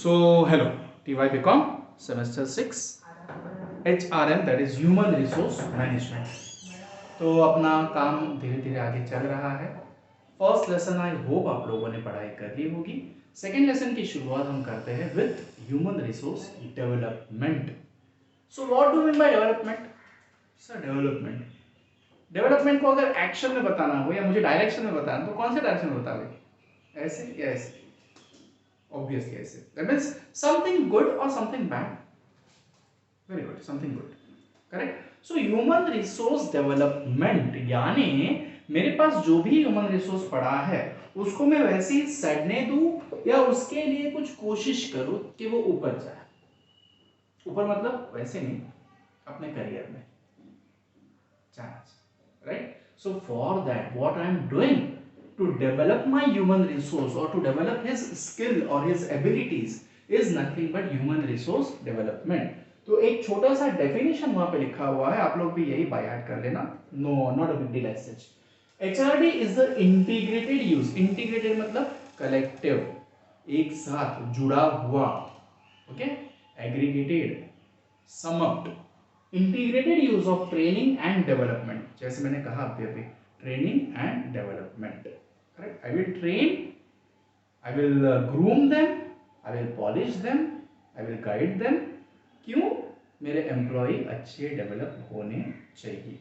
So, hello, TY BCom, semester 6, HRM, that is Human Resource Management. तो अपना काम धीरे धीरे आगे चल रहा है. फर्स्ट लेसन आई होप आप लोगों ने पढ़ाई कर ली होगी. सेकेंड लेसन की शुरुआत हम करते हैं with human resource development. So what do mean by development? Sir development को अगर एक्शन में बताना हो या मुझे डायरेक्शन में बताना तो कौन से डायरेक्शन में बताओगे? ऐसे या ऐसे? Obviously ऐसे. That means something good or something bad. Very good, something good. Correct. So human resource development यानी मेरे पास जो भी ह्यूमन रिसोर्स पड़ा है उसको मैं वैसे ही सड़ने दूं या उसके लिए कुछ कोशिश करूं कि वो ऊपर जाए. ऊपर मतलब वैसे नहीं, अपने करियर में chance. Right. So for that what I am doing to develop my human resource or to develop his skill or his abilities is nothing but human resource development. तो एक छोटा सा डेफिनेशन वहां पे लिखा हुआ है, आप लोग भी यही बाय हार्ट कर लेना. No, not a big deal as such. HRD is the integrated use. Integrated मतलब कलेक्टिव, एक साथ जुड़ा हुआ. Okay. Aggregated, summed up, integrated use of training and development. जैसे मैंने कहा अभी training and development. Correct. I will train, I will groom them, I will polish them, I will guide them. क्यों? मेरे एम्प्लॉय अच्छे डेवलप होने चाहिए.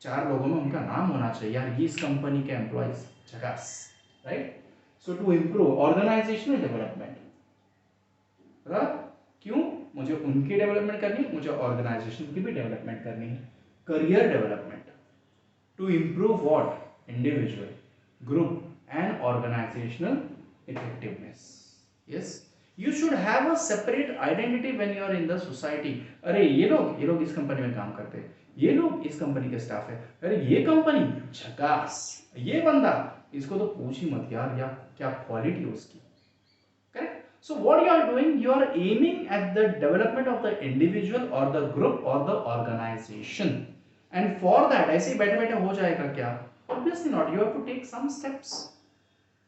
4 लोगों में उनका नाम होना चाहिए, यार इस कंपनी के एम्प्लॉयज झकास. Right. So to improve organizational development. क्यों? मुझे उनकी डेवलपमेंट करनी है, मुझे ऑर्गेनाइजेशन की भी डेवलपमेंट करनी है. Career development to improve what? Individual, group and organizational effectiveness. Yes, you should have a separate identity when you are in the society. अरे ये लोग इस कंपनी में काम करते हैं, ये लोग इस कंपनी के स्टाफ है, अरे ये कंपनी झकास, ये बंदा इसको तो पूछ ही मत यार, या क्या क्वालिटी उसकी. Correct. So what you are doing, you are aiming at the development of the individual or the group or the organization. And for that ऐसे ही बैठे बैठे हो जाएगा क्या? Obviously not. You have to take some steps.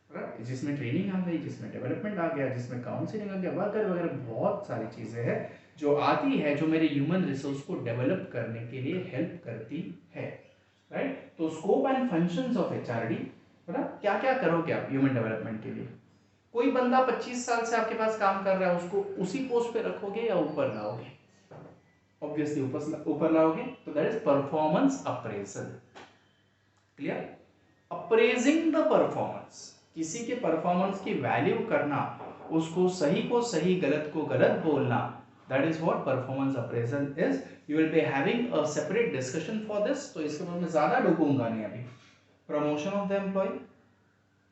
Right? जिसमें training आ गई, जिसमें development आ गया, जिसमें काउंसलिंग आ गया, वगैरह वगैरह बहुत सारी चीजें हैं जो आती है, जो मेरे ह्यूमन रिसोर्स को डेवलप करने के लिए हेल्प करती है. राइट. तो scope and functions of HRD, क्या क्या करोगे आप ह्यूमन डेवलपमेंट के लिए? कोई बंदा 25 साल से आपके पास काम कर रहा है, उसको उसी पोस्ट पे रखोगे या ऊपर लाओगे? ऑब्वियसली ऊपर लाओगे. तो that is performance appraisal. Clear. Appraising the performance, किसी के परफॉर्मेंस की वैल्यू करना, उसको सही को सही, गलत को गलत बोलना, that is what performance appraisal is. You will be having a separate discussion for this, तो इसके ऊपर मैं ज्यादा डूबूंगा नहीं अभी. Promotion of the employee.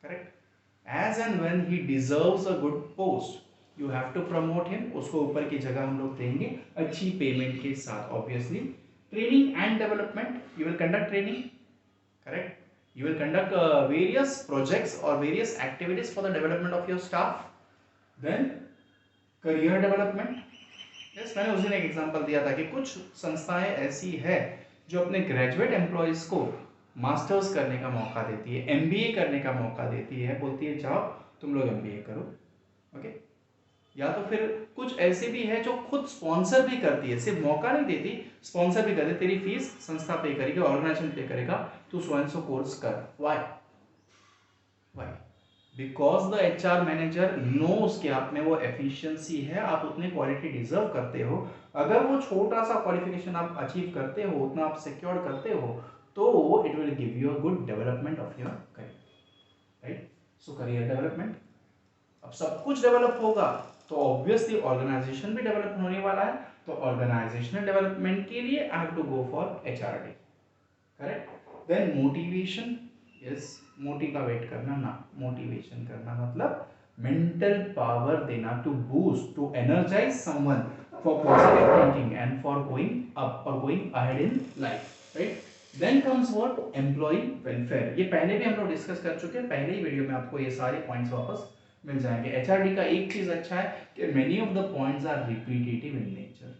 Correct. As and when he deserves a good post you have to promote him. उसको ऊपर की जगह हम लोग देंगे अच्छी पेमेंट के साथ. Obviously training and development, you will conduct training. Correct. You will conduct various projects or various activities for the development of your staff. Then career development. Yes, मैंने उस दिन एक एग्जांपल दिया था कि कुछ संस्थाएं ऐसी है जो अपने ग्रेजुएट एम्प्लॉयज को मास्टर्स करने का मौका देती है, एमबीए करने का मौका देती है, बोलती है जाओ तुम लोग एमबीए करो. ओके. या तो फिर कुछ ऐसे भी है जो खुद स्पॉन्सर भी करती है, सिर्फ मौका नहीं देती, स्पॉन्सर भी करती है. तेरी फीस संस्था पे करेगी, ऑर्गेनाइजेशन पे करेगा, तू सो एंड सो कोर्स कर. Why? Because the HR manager knows कि आप में वो एफिशिएंसी है, आप उतने क्वालिटी डिजर्व करते हो. अगर वो छोटा सा क्वालिफिकेशन आप अचीव करते हो, उतना आप सिक्योर करते हो, तो it will give you a good development of your career. Right. So career development. अब सब कुछ डेवलप होगा तो ऑब्वियसली ऑर्गेनाइजेशन भी डेवलप होने वाला है. तो ऑर्गेनाइजेशनल डेवलपमेंट के लिए I have to go for HRD. Correct. Then motivation. Yes, motivate करना ना, मोटिवेशन करना मतलब मेंटल पावर देना, to boost, to energise someone for positive thinking and for going up और going ahead in life. Right. Then comes what? Employee welfare. ये पहले भी हम लोग डिस्कस कर चुके हैं, पहले ही वीडियो में आपको ये सारे पॉइंट्स वापस मिल जाएंगे. एचआरडी का एक चीज अच्छा है कि many of the points are repetitive in nature.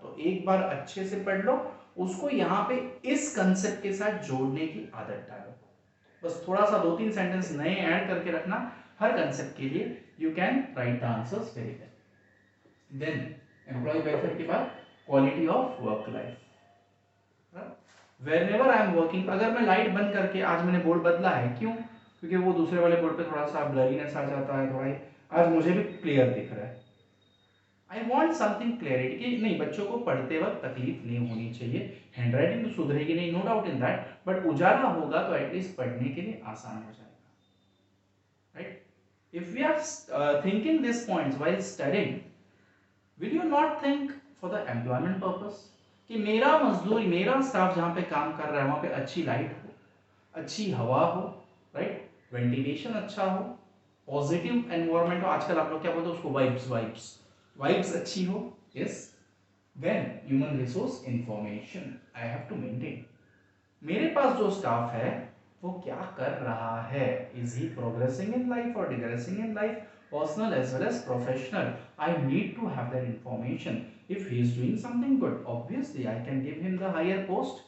तो एक बार अच्छे से पढ़ लो, उसको यहाँ पे इस कंसेप्ट के साथ जोड़ने की आदत डालो. बस थोड़ा सा 2-3 सेंटेंस नए ऐड करके रखना हर कंसेप्ट के लिए, you can write the answers very well. Then employee welfare के बाद quality of work life. Whenever I am working, अगर मैं लाइट बंद करके, आज मैंने बोर्ड बदला है, क्यों? क्योंकि वो दूसरे वाले बोर्ड पे थोड़ा सा ब्लरीनेस आ जाता है, थोड़ा आज मुझे भी क्लियर दिख रहा है. आई वॉन्ट समथिंग क्लैरिटी कि नहीं, बच्चों को पढ़ते वक्त तकलीफ नहीं होनी चाहिए. हैंडराइटिंग तो सुधरेगी नहीं, no doubt in that, but उजाला होगा तो एटलीस्ट पढ़ने के लिए आसान हो जाएगा. Right? If we are thinking this points while studying, will you not think for the employment purpose कि मेरा मजदूर, मेरा स्टाफ जहाँ पे काम कर रहा है वहाँ पे अच्छी लाइट हो, अच्छी हवा हो, राइट, वेंटिलेशन अच्छा हो, पॉजिटिव एनवायरनमेंट हो. आजकल आप लोग क्या बोलते हो उसको, वाइब्स अच्छी हो. Yes, then human resource information I have to maintain. मेरे पास जो स्टाफ है वो क्या कर रहा है, is he progressing in life और digressing in life, personal as well as professional. I need to have that information. If he is doing something good, obviously I can give him the higher post.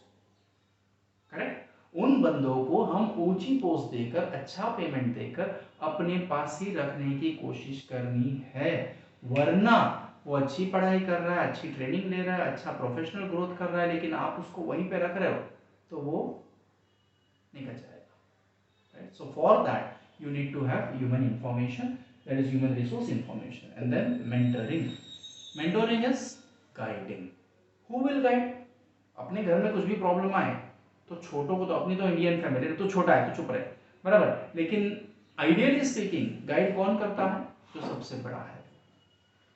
Correct? उन बंदों को हम ऊंची post देकर, अच्छा payment देकर अपने पास ही रखने की कोशिश करनी है. वरना वो अच्छी पढ़ाई कर रहा है, अच्छी ट्रेनिंग ले रहा है, अच्छा प्रोफेशनल ग्रोथ कर रहा है, लेकिन आप उसको वहीं पे रख रहे हो तो वो निकल जाएगा. Right? So for that you need to have human information, that is human resource information. And then mentoring is guiding. Who will guide? अपने घर में कुछ भी प्रॉब्लम आए तो छोटों को, तो अपनी तो इंडियन फैमिली तो छोटा है तो चुप रहे, बराबर, लेकिन आइडियली स्पीकिंग गाइड कौन करता है? जो सबसे बड़ा है.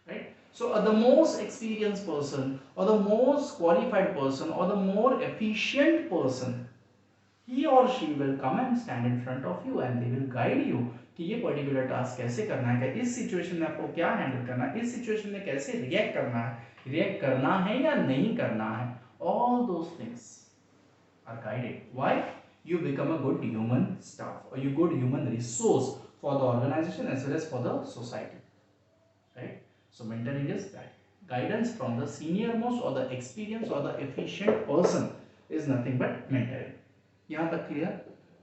Right? So the most experienced person or the most qualified person or the more efficient person, he or she will come and stand in front of you and they will guide you कि ये particular task कैसे करना है, इस situation में आपको क्या handle करना है, इस सिचुएशन में कैसे रिएक्ट करना है या नहीं करना है. All those things are guided. Why? You become a good human staff or you good human resource for the organization as well as for the society. Right? So mentoring is that guidance from the senior most or the experienced or the efficient person is nothing but mentoring. यहाँ तक clear?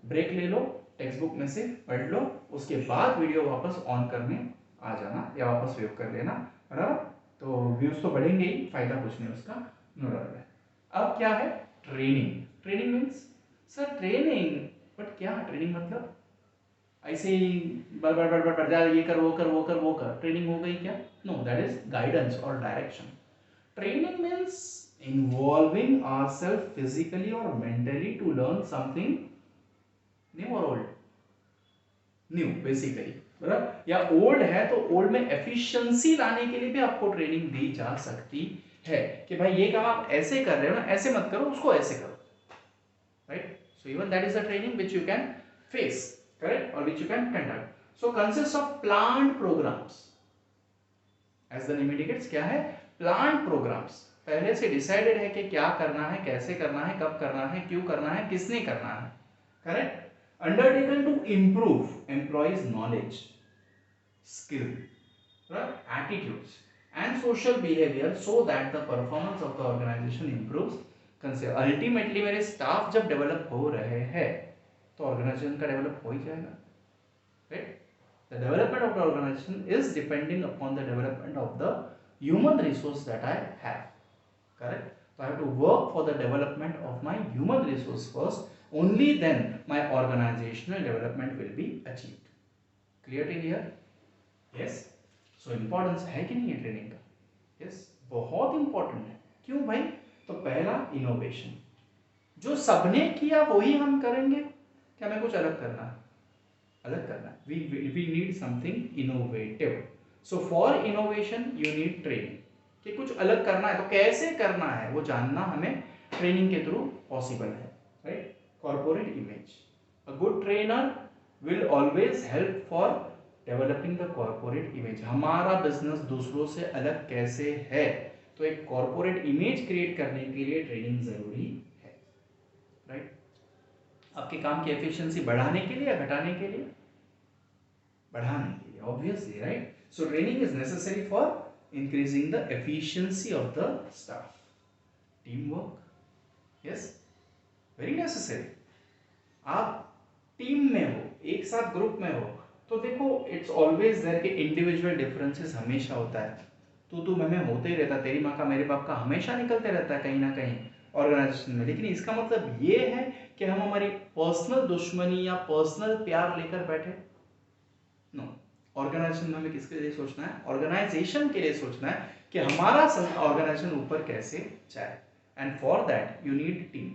Break ले लो, text book में से पढ़ लो, उसके बाद video वापस on करने आ जाना या वापस वेव कर लेना, बराबर? तो व्यूज तो बढ़ेंगे ही, फायदा कुछ नहीं उसका, नो डाउट है. अब क्या है? Training means sir training, but क्या ट्रेनिंग मतलब? ऐसे ही बढ़ जा, ये कर वो कर, ट्रेनिंग हो गई क्या? नो, दैट इज गाइडेंस और direction. Training means involving ourselves physically और mentally to learn something new और ओल्ड. न्यू बेसिकली, बराबर, या ओल्ड है तो ओल्ड में एफिशिएंसी लाने के लिए भी आपको ट्रेनिंग दी जा सकती है कि भाई ये काम आप ऐसे कर रहे हो ना, ऐसे मत करो, उसको ऐसे करो. Right? So even that is a training which you can face, correct, or which you can conduct. So consists of planned programs. As the name indicates, क्या है? Planned programs. पहले से डिसाइडेड है कि क्या करना है, कैसे करना है, कब करना है, क्यों करना है, किसने करना है. Correct? Undertaken to improve employees' knowledge, skill, attitudes, and social behavior so that the performance of the organization improves. Ultimately मेरे स्टाफ जब डेवलप हो रहे हैं तो ऑर्गेनाइजेशन का डेवलप हो ही जाएगा. Right? The development of the organization is depending upon the development of the human resource that I have. Correct? So I have to work for the development of my human resource first. Only then my organizational development will be achieved. Clear till here? Yes. So importance है कि नहीं है training का? Yes, बहुत important है. क्यों भाई? तो पहला इनोवेशन, जो सबने किया वही हम करेंगे क्या? हमें कुछ अलग करना है? We need something innovative. So for innovation you need training. कि कुछ अलग करना है तो कैसे करना है वो जानना हमें ट्रेनिंग के थ्रू पॉसिबल है. Right? Corporate image, a good trainer will always help for developing the corporate image. हमारा बिजनेस दूसरों से अलग कैसे है, तो एक कॉर्पोरेट इमेज क्रिएट करने के लिए ट्रेनिंग जरूरी है. राइट? आपके काम की एफिशिएंसी बढ़ाने के लिए या घटाने के लिए? बढ़ाने के लिए, obviously. Right? So training is necessary for increasing the efficiency of the staff. Team work, yes, very necessary. आप टीम में हो, एक साथ ग्रुप में हो, तो देखो इट्स ऑलवेज देयर कि इंडिविजुअल डिफरेंसेस हमेशा होता है, तू मैं होते ही रहता, तेरी माँ का मेरे बाप का हमेशा निकलते रहता है कहीं ना कहीं ऑर्गेनाइजेशन में। लेकिन इसका मतलब ये है कि हम हमारी पर्सनल दुश्मनी या पर्सनल प्यार लेकर बैठे, नो। ऑर्गेनाइजेशन में हमें किसके लिए सोचना है? ऑर्गेनाइजेशन के लिए सोचना है कि हमारा ऑर्गेनाइजेशन ऊपर कैसे जाए, and for that you need team,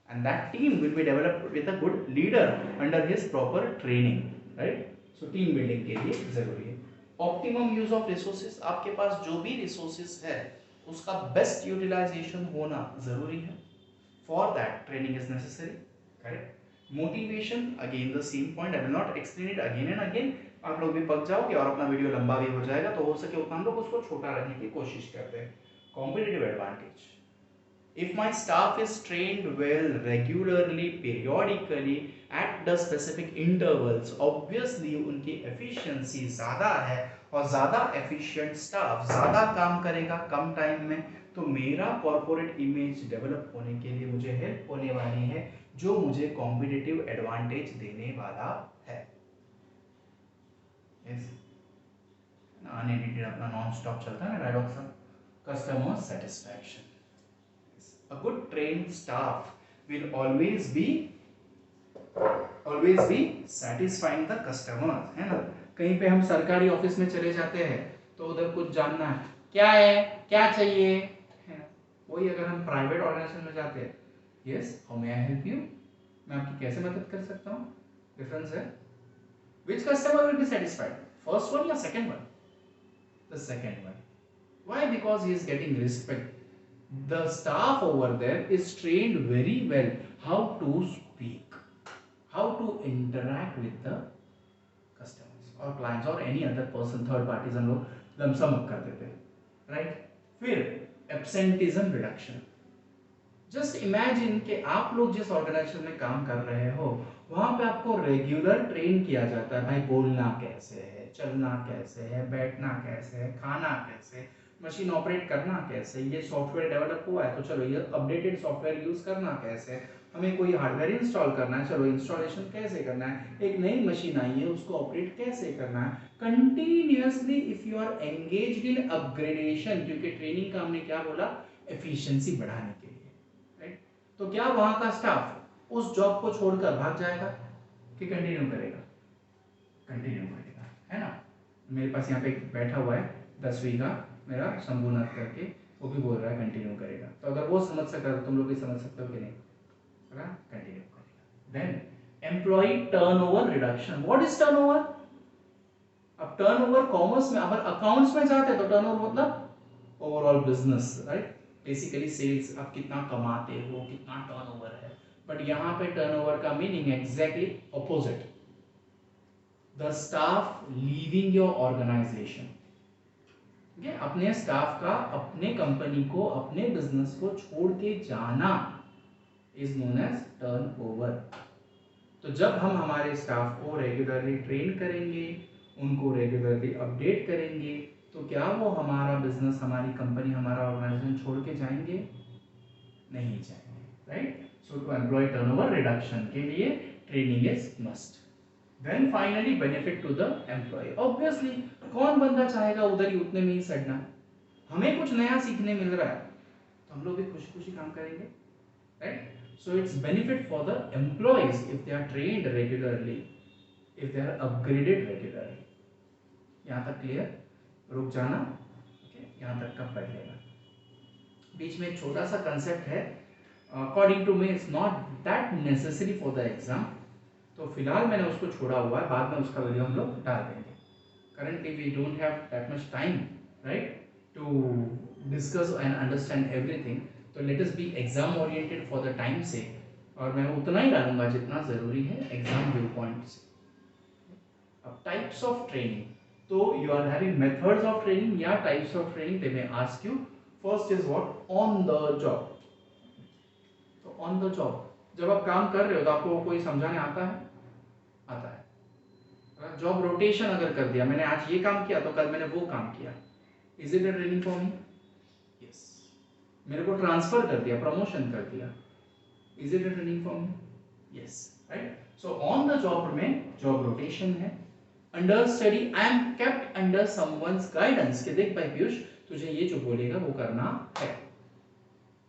and that team will be developed with a good leader under his proper training, right? So team building के लिए जरूरी है। ऑप्टिमम यूज ऑफ रिसोर्सेज, आपके पास जो भी रिसोर्सेज है उसका बेस्ट यूटिलाइजेशन होना जरूरी है। For that training is necessary, correct. Motivation, again the same point, I will not explain it again and again, आप लोग भी पक जाओगे और अपना वीडियो लंबा भी हो जाएगा, तो हो सके उतना हम लोग उसको छोटा रखने की कोशिश करते हैं। Competitive advantage, if my staff is trained well, regularly, periodically, at the specific intervals, obviously उनकी efficiency ज़्यादा है, और ज़्यादा efficient staff ज़्यादा काम करेगा कम टाइम में, तो मेरा corporate image develop होने के लिए मुझे help होने वाली है, जो मुझे competitive advantage देने वाला है। yes. अनएडिटेड अपना नॉन स्टॉप चलता है ना डायलॉग सब। Customer satisfaction, a good trained staff will always be satisfying the customers, है ना। कहीं पे हम सरकारी ऑफिस में चले जाते हैं तो उधर कुछ जानना है, क्या है, क्या चाहिए, है ना। वही अगर हम प्राइवेट ऑर्गेनाइजेशन में जाते हैं, yes how may I help you, मैं आपकी कैसे मदद कर सकता हूँ, डिफरेंस है। which customer will be satisfied, first one या second one? The second one. Why? Because he is getting respect. The staff over there is trained very well how to speak, how to interact with the customers or clients or any other person, third parties हम लोग lump sum कर देते हैं, right? फिर absenteeism reduction. Just imagine कि आप लोग जिस ऑर्गेनाइजेशन में काम कर रहे हो वहां पे आपको रेगुलर ट्रेन किया जाता है, भाई बोलना कैसे है, चलना कैसे है, बैठना कैसे है, खाना कैसे, मशीन ऑपरेट करना कैसे, ये सॉफ्टवेयर डेवलप हुआ है तो चलो ये अपडेटेड सॉफ्टवेयर यूज करना कैसे है, हमें कोई हार्डवेयर इंस्टॉल करना है, चलो इंस्टॉलेशन कैसे करना है, एक नई मशीन आई है उसको ऑपरेट कैसे करना है, continuously if you are engaged in upgradation, क्योंकि ट्रेनिंग का हमने क्या बोला, एफिशिएंसी बढ़ाने के लिए, राइट। तो क्या वहां का स्टाफ उस जॉब को छोड़कर भाग जाएगा कि कंटिन्यू करेगा? कंटिन्यू करेगा, है ना। मेरे पास यहाँ पे बैठा हुआ है 10वीं का मेरा शंभुनाथ करके, वो भी बोल रहा है कंटिन्यू करेगा, तो अगर वो समझ सकता है तो तुम लोग भी समझ सकते हो कि नहीं, कंटिन्यू करेगा। Then employee turnover reduction, what is turnover? अब टर्नओवर कॉमर्स में, अगर अकाउंट्स में जाते हैं तो टर्नओवर मतलब overall business, right, basically sales, आप कितना कमाते हो, कितना टर्नओवर है, बट यहाँ पे टर्नओवर का meaning exactly opposite, the staff leaving your organization, ठीक है, अपने स्टाफ का अपने कंपनी को, अपने बिजनेस को छोड़ के जाना इज नोन एज टर्नओवर। तो जब हम हमारे स्टाफ को रेगुलरली ट्रेन करेंगे, उनको रेगुलरली अपडेट करेंगे, तो क्या वो हमारा बिजनेस, हमारी कंपनी, हमारा ऑर्गेनाइजेशन छोड़ के जाएंगे? नहीं जाएंगे, right. So to employee turnover reduction के लिए training is must. Then finally benefit to the employee, obviously कौन बंदा चाहेगा उधर ही उतने में ही सड़ना, हमें कुछ नया सीखने मिल रहा है तो हम लोग भी खुशी खुशी काम करेंगे, right. So it's benefit for the employees if they are trained regularly, if they are upgraded regularly. यहाँ तक क्लियर? रुक जाना, okay? यहाँ तक का पढ़ लेना। बीच में एक छोटा सा कंसेप्ट है, according to me it's not that necessary for the exam, तो फिलहाल मैंने उसको छोड़ा हुआ है, बाद में उसका वीडियो हम लोग डाल देंगे। Currently we don't have that much time, right, to discuss and understand everything. तो let us B exam oriented for the time से, और मैं उतना ही डालूंगा जितना ज़रूरी है एग्जाम व्यू पॉइंट से। अब टाइप्स ऑफ ट्रेनिंग, तो you are having methods of training या types of training, they may ask you. First is what? On the job. तो ऑन द जॉब जब आप काम कर रहे हो तो आपको कोई समझाने आता है? आता है। जॉब रोटेशन अगर कर दिया, मैंने आज ये काम किया तो कल मैंने वो काम किया, is it a training for me? Yes. मेरे को ट्रांसफर कर दिया, प्रमोशन कर दिया, is it a training for me? Yes, right. So on the job में जॉब रोटेशन है, under study, I am kept under someone's guidance, कि देख भाई पीयूष तुझे ये जो बोलेगा वो करना है,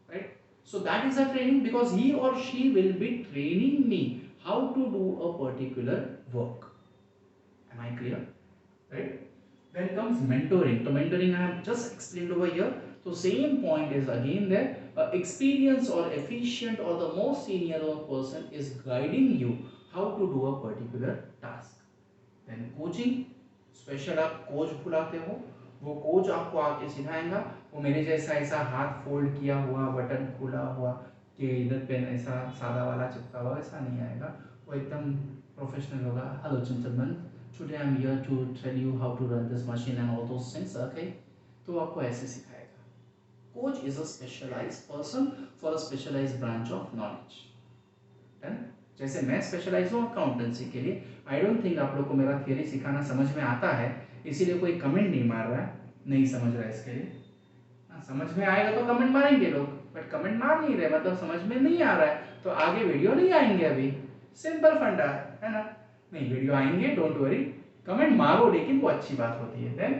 right? So that is a training, because he or she will be training me how to do a particular work. Am I clear? Right? Then comes mentoring. So mentoring I have just explained over here. So same point is again there. Experienced or efficient or the most senior person is guiding you how to do a particular task. Then coaching, special आप coach बुलाते हो, वो coach आपको आके सिखाएगा, वो मेरे जैसा ऐसा हाथ फोल्ड किया हुआ, बटन खुला हुआ कि इधर पेन ऐसा सादा वाला चिपका हुआ ऐसा नहीं आएगा, वो एकदम प्रोफेशनल होगा. Hello gentleman, today I am here to tell you how to run this machine and all those things, okay. तो आपको ऐसे सिखाएगा. Coach is a specialized person for a specialized branch of knowledge. Done. जैसे मैं specialise हूँ accountancy के लिए, I don't think आप लोग को मेरा थियरी सिखाना समझ में आता है, इसीलिए कोई कमेंट नहीं मार रहा है, नहीं समझ रहा है इसके लिए. समझ में आएगा तो कमेंट मारेंगे लोग, बट कमेंट मार नहीं रहे मतलब समझ में नहीं आ रहा है तो आगे वीडियो नहीं आएंगे. अभी सिंपल फंडा है ना. नहीं, वीडियो आएंगे, डोंट वरी, कमेंट मारो, लेकिन वो अच्छी बात होती है. देन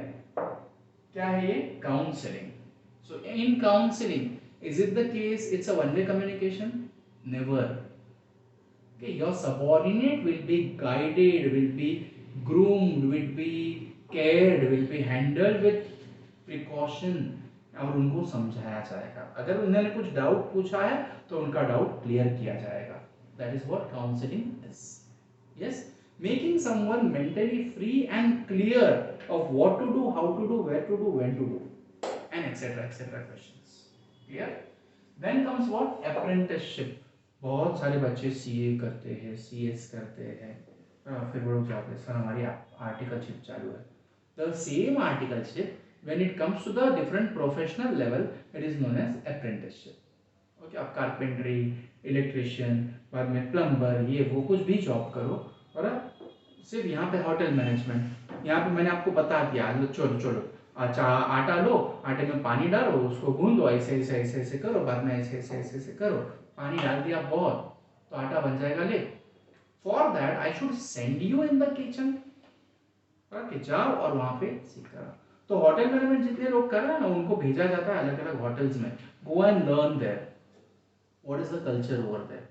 क्या है ये? Counselling. So in counselling, is it the case it's a one way communication? Never. Okay, your subordinate will be guided, will be groomed, will be cared, will be handled with precaution, और उनको समझाया जाएगा. अगर उन्होंने कुछ doubt पूछा है तो उनका डाउट क्लियर किया जाएगा. That is what counseling is. Yes, making someone mentally free and clear of what to do, how to do, where to do, when to do, and etc. questions. Clear? Then comes what? Apprenticeship. बहुत सारे बच्चे CA करते हैं, CS करते हैं, फिर वो लोग जाते हैं सर हमारी आर्टिकलशिप चालू है. The same articleship when it comes to the different professional level it is known as apprenticeship. Okay, आप कारपेंटरी, इलेक्ट्रिशियन, बाद में प्लम्बर, ये वो कुछ भी जॉब करो, और सिर्फ यहाँ पे होटल मैनेजमेंट, यहाँ पे मैंने आपको बता दिया, चलो अच्छा आटा लो, आटे में पानी डालो, उसको गूंद दो, ऐसे करो, बाद में ऐसे करो, पानी डाल दिया बहुत तो आटा बन जाएगा. ले, for that I should send you in the kitchen, okay, जाओ और वहां पे सीख करो. तो होटल मैनेजमेंट जितने लोग कर रहे हैं ना, उनको भेजा जाता है अलग अलग होटल्स में, go and learn there what is the culture over there.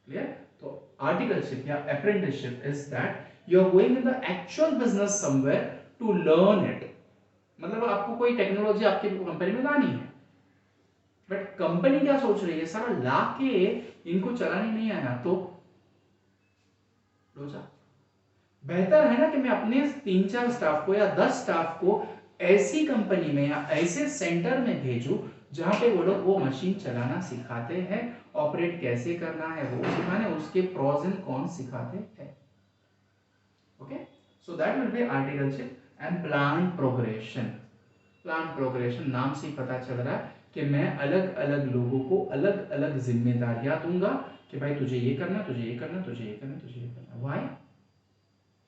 Clear? तो आर्टिकलशिप या apprenticeship is that you are going in the actual business somewhere to learn it. मतलब आपको कोई टेक्नोलॉजी आपकी कंपनी में लानी है, बट कंपनी क्या सोच रही है, सारा ला के इनको चलाने नहीं आया तो रोजा. बेहतर है ना कि मैं अपने 3-4 स्टाफ को या 10 स्टाफ को ऐसी कंपनी में या ऐसे सेंटर में भेजूं जहां पे वो लोग वो मशीन चलाना सिखाते हैं, ऑपरेट कैसे करना है वो सिखाने, उसके प्रोज एंड कॉन्स सिखाते हैं. Okay, so that will be articleship. And plan progression. Plan progression नाम से ही पता चल रहा है कि मैं अलग अलग लोगों को अलग अलग जिम्मेदारियां दूंगा कि भाई तुझे ये करना, तुझे ये करना, तुझे ये करना, तुझे ये करना. Why?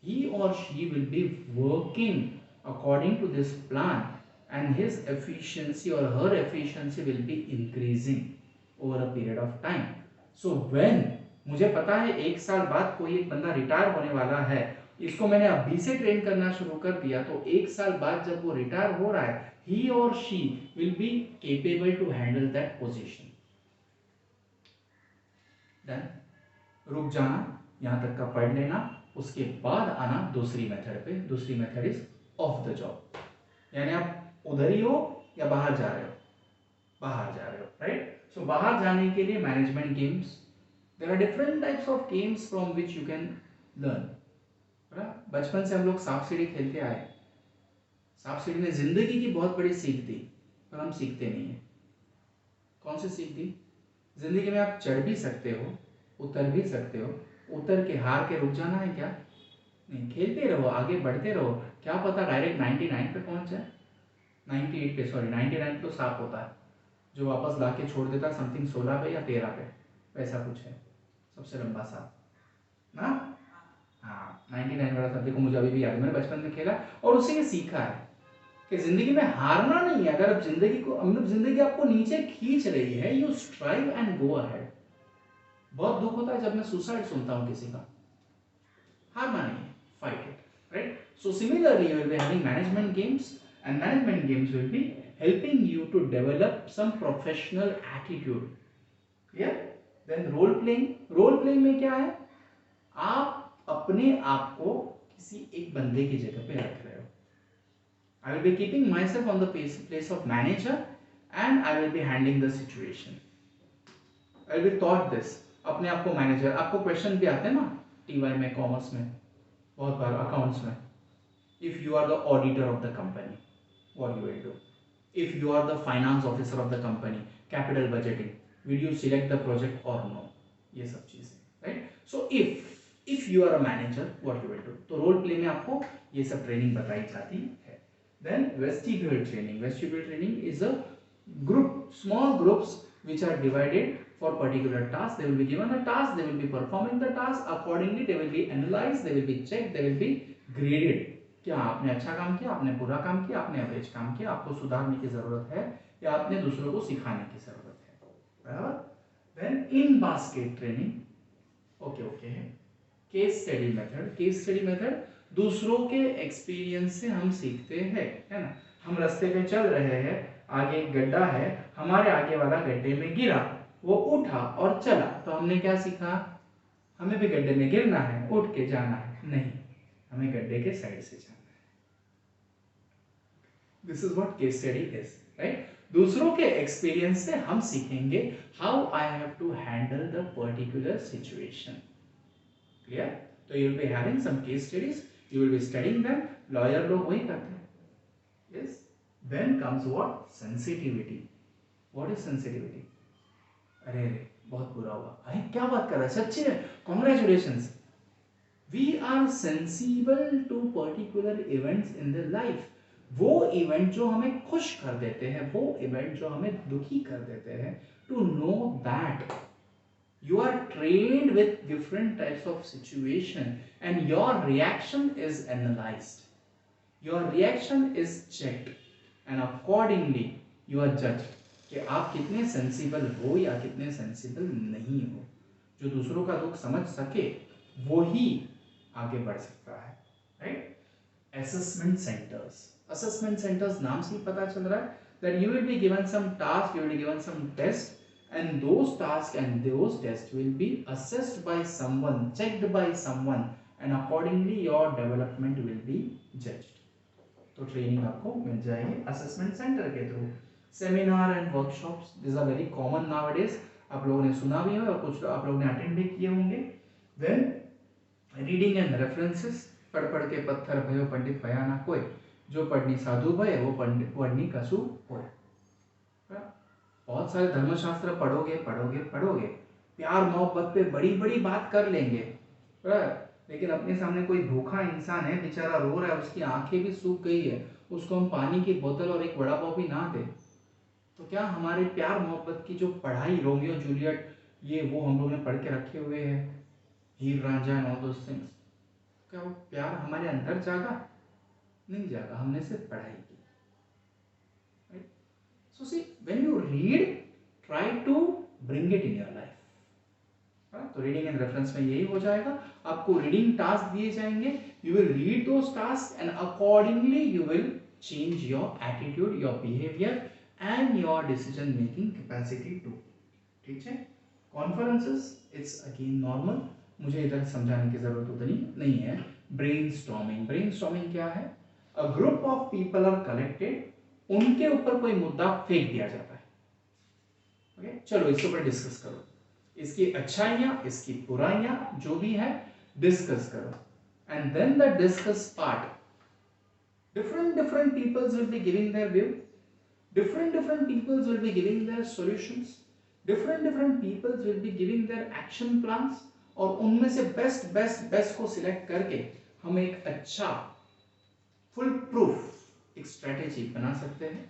he or she will be working according to this plan and his efficiency or her efficiency will be increasing over a period of time. So when मुझे पता है 1 साल बाद कोई एक बंदा रिटायर होने वाला है, इसको मैंने अभी से ट्रेन करना शुरू कर दिया, तो 1 साल बाद जब वो रिटायर हो रहा है, he or she will be capable to handle that position. Done? रुक जाना, यहाँ तक का पढ़ लेना, उसके बाद आना दूसरी मेथड पे. दूसरी method is of the job, यानी आप उधर ही हो या बाहर जा रहे हो, बाहर जा रहे हो, राइट. सो बाहर जाने के लिए management games, there are different types of games from which you can learn. बचपन से हम लोग सांप सीढ़ी खेलते आए, सांप सीढ़ी ने जिंदगी की बहुत बड़ी सीख दी, पर हम सीखते नहीं है. कौन सी सीख दी? जिंदगी में आप चढ़ भी सकते हो, उतर भी सकते हो, उतर के हार के रुक जाना है क्या? नहीं, खेलते रहो, आगे बढ़ते रहो, क्या पता डायरेक्ट 99 पे पहुंच जाए. 98 पे, सॉरी 99 तो सांप होता है जो वापस ला के छोड़ देता समथिंग 16 पे या 13 पे, वैसा कुछ है सबसे लंबा सांप ना. हाँ, 99 वाला सांप देखो, मुझे अभी भी याद है, मैंने बचपन में खेला और उससे ये सीखा है कि जिंदगी में हारना नहीं है. अगर आप जिंदगी को, मतलब जिंदगी आपको नीचे खींच रही है, you strive and go ahead. बहुत दुख होता है जब मैं सुसाइड सुनता हूँ किसी का. हारना नहीं है, fight it. right? So similarly, you will be having management games, and management games will be helping you to develop some professional attitude. Clear? Then role playing में क्या है, आप अपने आप को किसी एक बंदे की जगह पे रख रहे हो. I will be keeping myself on the place of manager and I will be handling the situation. I will be taught this. अपने आप को मैनेजर, आपको क्वेश्चन भी आते हैं ना टीवाई में, कॉमर्स में, बहुत बार अकाउंट्स में. If you are the auditor of the company, what you will do? If you are the finance officer of the company, capital budgeting, will you select the project or no? ये सब चीजें, right? So if you are a manager, what you will do? तो role play में आपको ये सब training बताई जाती है. Then vestibule training. Vestibule training is a group, small groups which are divided for particular task. They will be given a task, they will be performing the task accordingly. They will be analyzed, they will be checked, they will be graded. क्या आपने अच्छा काम किया, आपने बुरा काम किया, आपने एवरेज काम किया, आपको सुधारने की जरूरत है या आपने दूसरों को सिखाने की जरूरत है, बराबर. Then in basket training, okay है. केस स्टडी मेथड दूसरों के एक्सपीरियंस से हम सीखते हैं, है ना. हम रास्ते पे चल रहे हैं, आगे एक गड्ढा है, हमारे आगे वाला गड्ढे में गिरा, वो उठा और चला, तो हमने क्या सीखा, हमें भी गड्ढे में गिरना है, उठ के जाना है, नहीं, हमें गड्ढे के साइड से जाना है. This is what case study is, right. दूसरों के एक्सपीरियंस से हम सीखेंगे how I have to handle the particular situation. Clear. तो you will be having some case studies, you will be studying them. Lawyer लोग वही करते हैं. Yes. Then comes what, sensitivity. What is sensitivity? अरे बहुत बुरा हुआ, अरे क्या बात कर रहा है, सच्ची में congratulations. We are sensible to particular events in the life. वो इवेंट जो हमें खुश कर देते हैं, वो इवेंट जो हमें दुखी कर देते हैं, to know that you are trained with different types of situation and your reaction is analyzed, your reaction is checked and accordingly you are judged कि आप कितने सेंसिबल हो या कितने सेंसिबल नहीं हो. जो दूसरों का दुख समझ सके वो ही आगे बढ़ सकता है, राइट. असेसमेंट सेंटर्स नाम से ही पता चल रहा है that you will be given some task, you will be given some test, and those tasks and those tests will be assessed by someone, checked by someone, and accordingly your development will be judged. तो training आपको मिल जाएगी assessment centre के through. Seminar and workshops, this are very common nowadays. आप लोगों ने सुना भी है और कुछ आप लोगों ने अटेंड भी किए होंगे. Then reading and references. पढ़ के पत्थर भयो पंडित भया ना कोई, जो पढ़नी साधु भय वो पढ़नी कसु होय. बहुत सारे धर्मशास्त्र पढ़ोगे, प्यार मोहब्बत पे बड़ी बड़ी बात कर लेंगे, लेकिन अपने सामने कोई भूखा इंसान है, बेचारा रो रहा है, उसकी आंखें भी सूख गई है, उसको हम पानी की बोतल और एक वड़ा पाव भी ना दे, तो क्या हमारे प्यार मोहब्बत की जो पढ़ाई, रोमियो जूलियट, ये वो हम लोगों ने पढ़ के रखे हुए हैं, Heer Ranjha and all those things, क्या वो प्यार हमारे अंदर जागा? नहीं जागा, हमने सिर्फ पढ़ाई की. Right. So see, when you read, try to bring it in your life. तो रीडिंग एंड रेफरेंस में यही हो जाएगा. आपको रीडिंग टास्क दिए जाएंगे, you will read those task and accordingly you will change your attitude, your behaviour and your decision making capacity too. ठीक है. कॉन्फ्रेंसेस, इट्स अगेन नॉर्मल, मुझे इधर समझाने की जरूरत उतनी नहीं है. ब्रेनस्टॉर्मिंग क्या है? A group of people are collected, उनके ऊपर कोई मुद्दा फेंक दिया जाता है. ओके, चलो इसके ऊपर डिस्कस करो, इसकी अच्छाइयां, इसकी बुराइयां, जो भी है डिस्कस करो. And then the discuss part, different peoples will be giving their view, different peoples will be giving their solutions, different peoples will be giving their action plans, और उनमें से बेस्ट को सिलेक्ट करके हम एक अच्छा फुल प्रूफ एक strategy बना सकते हैं.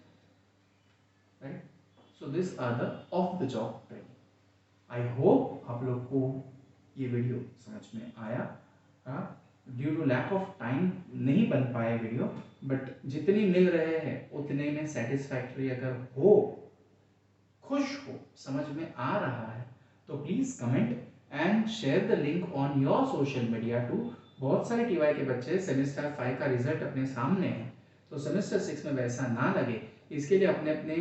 Right. So this are the off the job training. I hope आप लोग को ये वीडियो समझ में आया. Due to lack of time नहीं बन पाए वीडियो, बट जितनी मिल रहे हैं उतने में सेटिस्फैक्टरी अगर हो, खुश हो, समझ में आ रहा है, तो please comment and share the link on your social media to बहुत सारे टीवाई के बच्चे सेमेस्टर 5 का रिजल्ट अपने सामने है, तो सेमेस्टर 6 में वैसा ना लगे, इसके लिए अपने अपने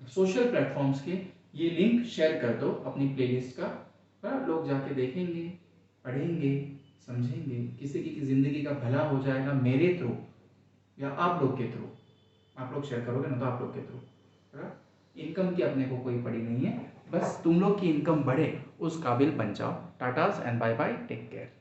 सोशल प्लेटफॉर्म्स के ये लिंक शेयर कर दो अपनी प्लेलिस्ट का, लोग जाके देखेंगे, पढ़ेंगे, समझेंगे, किसी की ज़िंदगी का भला हो जाएगा मेरे थ्रू या आप लोग के थ्रू। आप लोग शेयर करोगे ना तो आप लोग के थ्रू। इनकम की अपने को कोई पड़ी नहीं है, बस तुम लोग की इनकम बढ़े उस काबिल बन जाओ। Ta-tas and bye bye, take care.